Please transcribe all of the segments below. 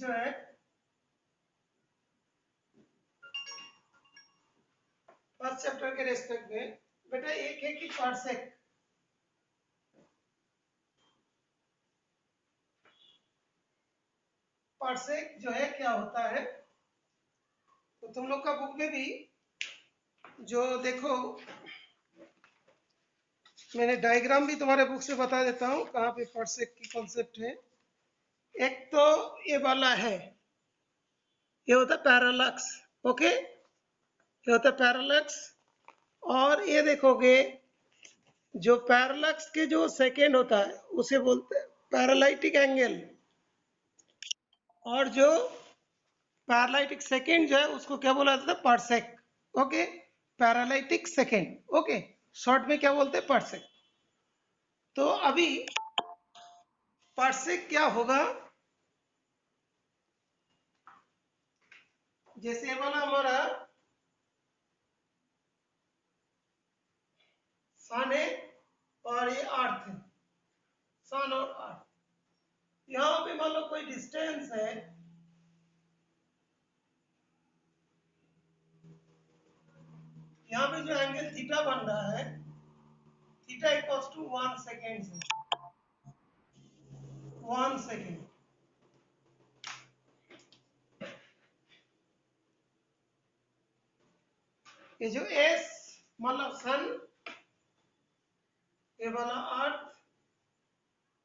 जो है first chapter के रेस्पेक्ट में बेटा एक है कि पार्सेक, पार्सेक जो है क्या होता है, तो तुम लोग का बुक में भी जो देखो मैंने डायग्राम भी तुम्हारे बुक से बता देता हूँ कहाँ पे पार्सेक की कॉन्सेप्ट है। एक तो ये वाला है, ये होता है पैरालक्स, ओके, ये होता है पैरालक्स। और ये देखोगे जो पैरालक्स के जो सेकेंड होता है उसे बोलते हैं पैरालाइटिक एंगल, और जो पैरालाइटिक सेकेंड जो है उसको क्या बोला जाता है, parsec, okay, paralytic second, okay, short में क्या बोलते हैं, पार्सेक। तो अभी पार्सेक क्या होगा, जैसे ये वाला हमारा सन है और ये अर्थ है, सन और अर्थ, यहाँ पे मान लो कोई डिस्टेंस है, यहाँ पे जो एंगल थीटा बन रहा है, थीटा इक्वल्स टू 1 सेकेंड से 1 सेकेंड। ये जो एस मतलब सन, ये वाला अर्थ,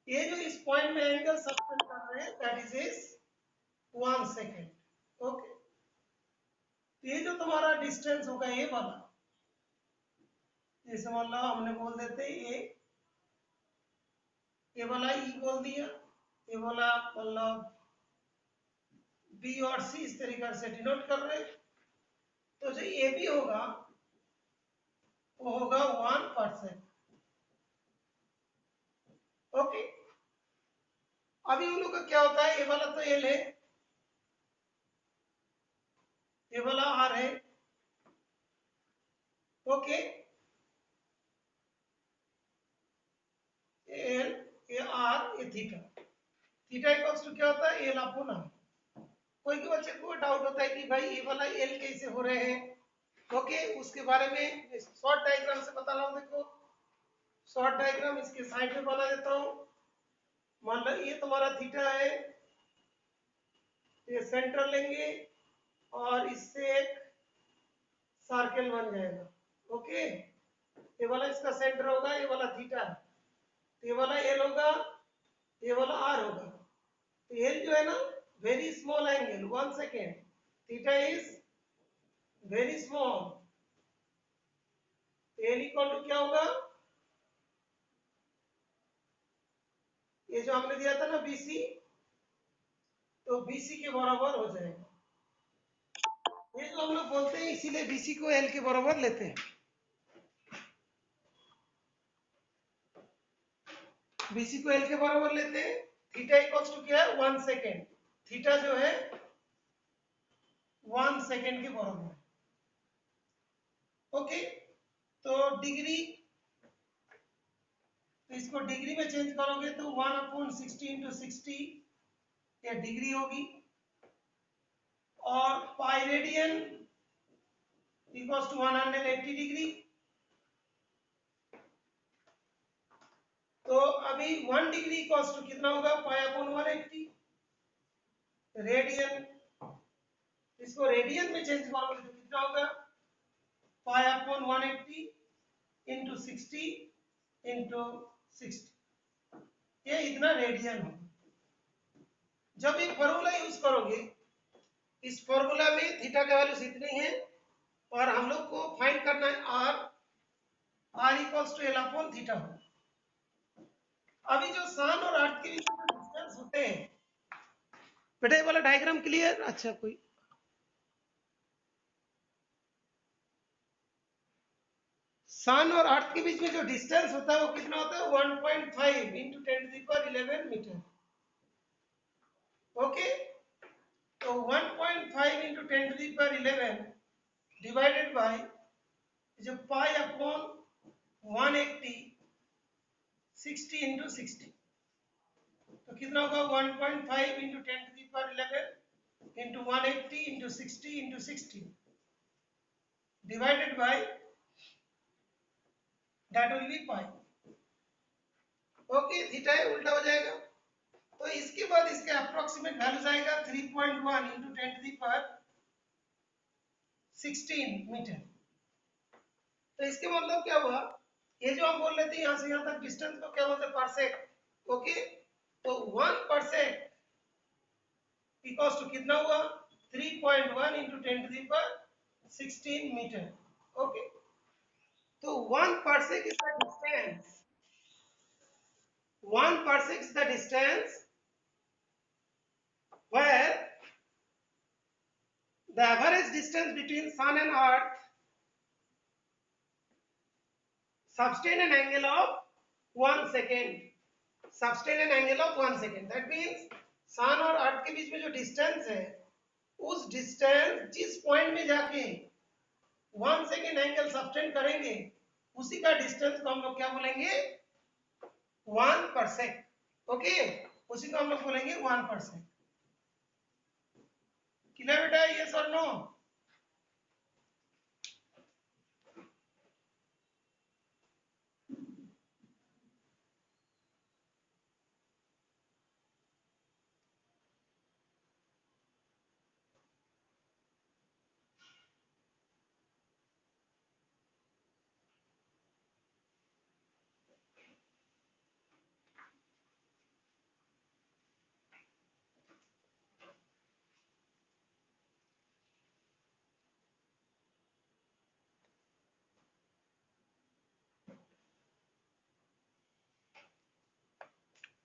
ये जो इस पॉइंट में एंगल सस्पेंड कर रहे हैं दैट इज 1 सेकेंड, ओके। ये जो तुम्हारा डिस्टेंस होगा ये वाला, जैसे मान लो हमने बोल देते ये वाला ई बोल दिया, ये वाला मतलब बी और सी इस तरीके से डिनोट कर रहे हैं। तो जो ए बी होगा वो होगा 1%, ओके। अभी उन लोग का क्या होता है, ये वाला तो एल है, ये वाला आर है, ओके, एल, ये आर, ये थीटा, थीटा इक्वल्स टू क्या होता है, एल अपॉन आर। कोई के बच्चे को डाउट होता है कि भाई ये वाला एल कैसे हो रहे हैं, ओके, उसके बारे में शॉर्ट डायग्राम से बता रहा हूँ। देखो शॉर्ट डायग्राम इसके साइड में बना देता हूँ। मान लो ये तुम्हारा थीटा है, ये सेंटर लेंगे और इससे एक सर्कल बन जाएगा, ओके। ये वाला इसका सेंटर होगा, ये वाला थीटा है, तो ये वाला एल होगा, ये वाला आर होगा। तो एल जो है ना very small angle 1 second, theta is very small, L equal to क्या होगा, ये जो हमने दिया था ना बीसी, तो बीसी के बराबर हो जाएगा। ये जो हम लोग बोलते हैं इसीलिए बीसी को एल के बराबर लेते हैं, बीसी को एल के बराबर लेते हैं। थीटा इक्वल्स टू क्या है, 1 सेकेंड, थीटा जो है 1 सेकेंड के बराबर है, ओके। तो डिग्री, तो इसको डिग्री में चेंज करोगे तो 1/60 इंटू 60 ये डिग्री होगी, और pi radian equals to 180 degree. तो अभी 1 डिग्री इक्वल्स टू कितना होगा, पाई अपॉन 180 रेडियन, इसको रेडियन में चेंज करोगे तो कितना होगा, पाई अपॉन 180 इंटू 60 इंटू 60, ये इतना रेडियन हो। जब ये फॉर्मूला यूज करोगे, इस फॉर्मूला में थीटा का वैल्यूज इतनी है और हम लोग को फाइंड करना है R, R equals to L upon theta हो। अभी जो सन और अर्थ के बीच में डिस्टेंस होते हैं, बेटा ये वाला डायग्राम क्लियर, अच्छा कोई सन और अर्थ के बीच में जो डिस्टेंस होता है वो कितना होता है, 1.5 इंटू 10⁻11 मीटर, ओके। तो 1.5 इंटू 10⁻11 डिवाइडेड बाय जो पाई अपॉन 180 60 इंटू 60, तो कितना होगा 1.5 into 10⁻11 180 into 60 into 60 divided by that will be pi. Okay, theta उल्टा हो जाएगा। तो इसके बाद इसके अप्रोक्सीमेट वैल्यूज आएगा 3.1 into 10 to the power 16 metre. तो इसके मतलब क्या हुआ, ये जो हम बोल रहे थे यहाँ से यहाँ तक डिस्टेंस को क्या बोलते हैं, पार्सेक। ओके, तो 1 पार्सेक इक्वल्स टू कितना हुआ, 3.1 into 10 to the power 16 metre. Okay, तो 1 parsec is the distance. 1 parsec is the distance where the average distance between sun and earth sustain an angle of 1 second. Sustain an angle of 1 second. That means sun और earth के बीच में जो distance है, उस distance जिस point में जाके 1 second angle sustain करेंगे, उसी का distance को हम लोग क्या बोलेंगे, 1 parsec। ओके, उसी को हम लोग बोलेंगे 1 parsec। क्लियर बेटा, यस और नो?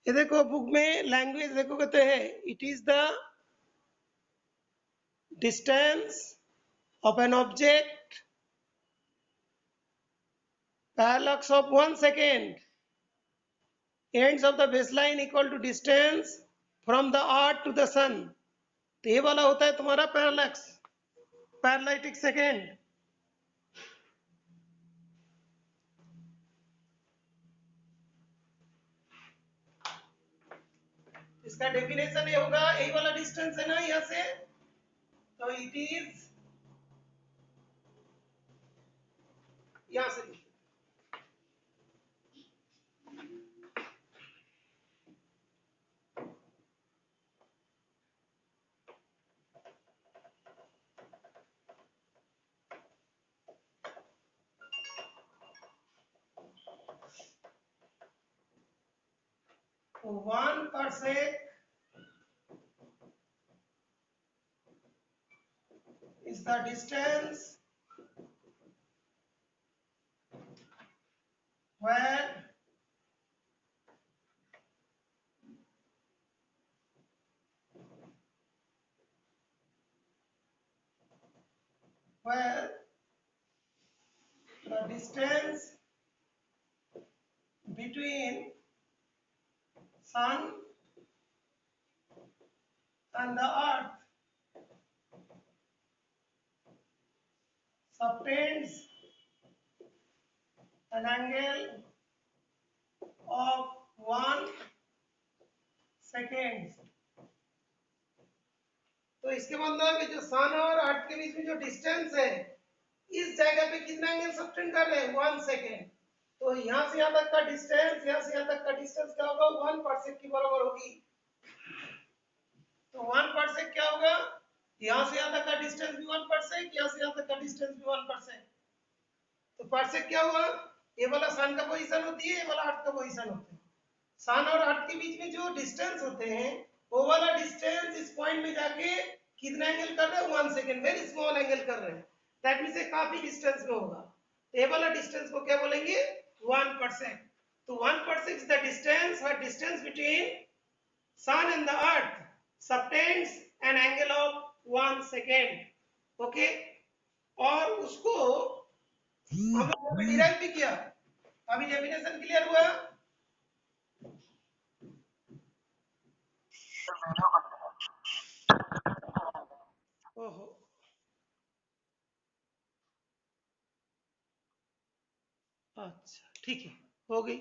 ये देखो बुक में लैंग्वेज देखो, कहते हैं it is the distance of an object parallax of 1 second ends of the baseline equal to distance from the earth to the sun। तो ये वाला होता है तुम्हारा पैरालैक्स, पैरालाइटिक सेकेंड। इसका डेफिनेशन ये होगा, यही वाला डिस्टेंस है ना यहाँ से, तो इट इज यहाँ से 1 parsec is the distance where the distance between sun and the earth subtends an angle of 1 second। तो इसके मतलब कि जो सन और अर्थ के बीच में जो डिस्टेंस है, इस जगह पे कितना एंगल सबटेंड कर रहे हैं, 1 सेकेंड। तो यहाँ से यहाँ तक का डिस्टेंस, यहाँ से यहाँ तक का डिस्टेंस क्या होगा, 1 पार्सेक की बराबर होगी। तो 1 पार्सेक क्या होगा, यहाँ से यहाँ तक का डिस्टेंस भी 1 पार्सेक, यहाँ से यहाँ तक का डिस्टेंस भी 1 पार्सेक। तो पार्सेक क्या हुआ, ये वाला सन का पोजीशन होती है, ये वाला अर्थ का पोजीशन होता है। सन और अर्थ के बीच में जो डिस्टेंस होते हैं, वो वाला डिस्टेंस इस पॉइंट में जाके कितना एंगल कर रहे हैं, 1 सेकेंड, वेरी स्मॉल एंगल कर रहे हैं। दैट मींस ये काफी डिस्टेंस में होगा। तो ये वाला डिस्टेंस को क्या बोलेंगे, 1 parsec। तो 1 parsec is the distance where distance between sun and the earth subtends an angle of 1 second। Okay, और उसको हम लोग डिराइव भी किया। अभी डेफिनेशन क्लियर हुआ? ओहो, अच्छा ठीक है, हो गई।